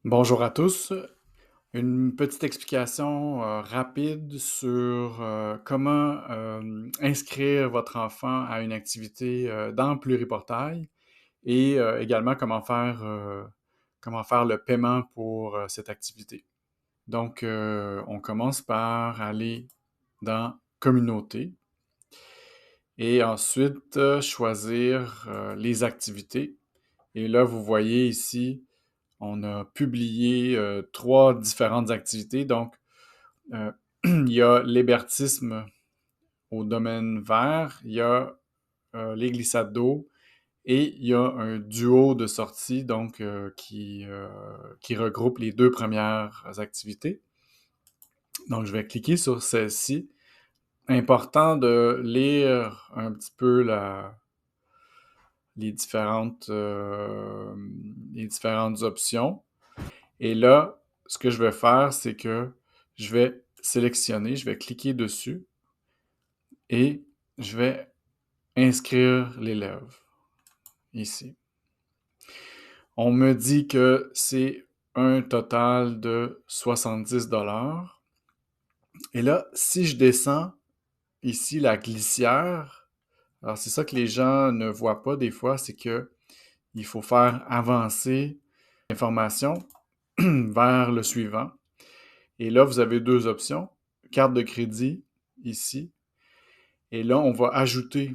Bonjour à tous. Une petite explication rapide sur comment inscrire votre enfant à une activité dans Pluriportail et également comment faire le paiement pour cette activité. Donc, on commence par aller dans Communauté et ensuite choisir les activités. Et là, vous voyez ici, on a publié trois différentes activités. Donc, euh, il y a l'hébertisme au domaine vert, il y a les glissades d'eau et il y a un duo de sortie donc qui regroupe les deux premières activités. Donc, je vais cliquer sur celle-ci. Important de lire un petit peu les les différentes options. Et là, ce que je vais faire, c'est que je vais sélectionner, je vais cliquer dessus et je vais inscrire l'élève ici. On me dit que c'est un total de 70 $. Et là, si je descends ici la glissière, alors c'est ça que les gens ne voient pas des fois, c'est que il faut faire avancer l'information vers le suivant. Et là, vous avez deux options. Carte de crédit, ici. Et là, on va ajouter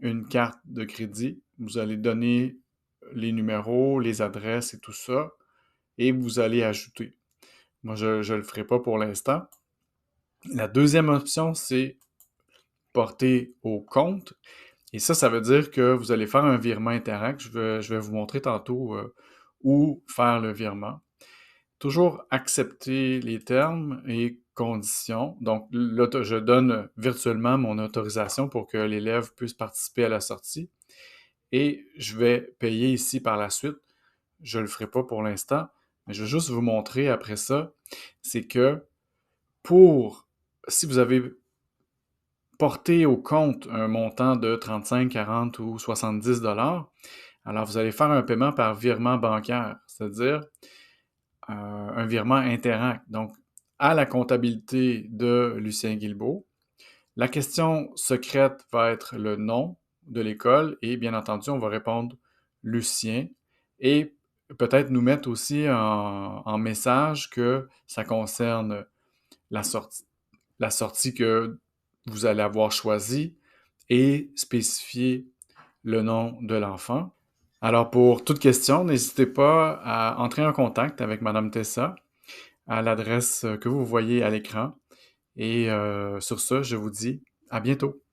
une carte de crédit. Vous allez donner les numéros, les adresses et tout ça. Et vous allez ajouter. Moi, je ne le ferai pas pour l'instant. La deuxième option, c'est porter au compte. Et ça veut dire que vous allez faire un virement Interact. Je vais vous montrer tantôt où faire le virement. Toujours accepter les termes et conditions. Donc, là, je donne virtuellement mon autorisation pour que l'élève puisse participer à la sortie. Et je vais payer ici par la suite. Je ne le ferai pas pour l'instant, mais je vais juste vous montrer après ça. C'est que si vous avez porté au compte un montant de 35, 40 ou 70 $, alors vous allez faire un paiement par virement bancaire, c'est-à-dire un virement Interact. Donc, à la comptabilité de Lucien Guilbeault. La question secrète va être le nom de l'école et bien entendu, on va répondre Lucien et peut-être nous mettre aussi en message que ça concerne la sortie, la sortie que vous allez avoir choisie et spécifier le nom de l'enfant. Alors, pour toute question, n'hésitez pas à entrer en contact avec Madame Tessa à l'adresse que vous voyez à l'écran. Et sur ce, je vous dis à bientôt.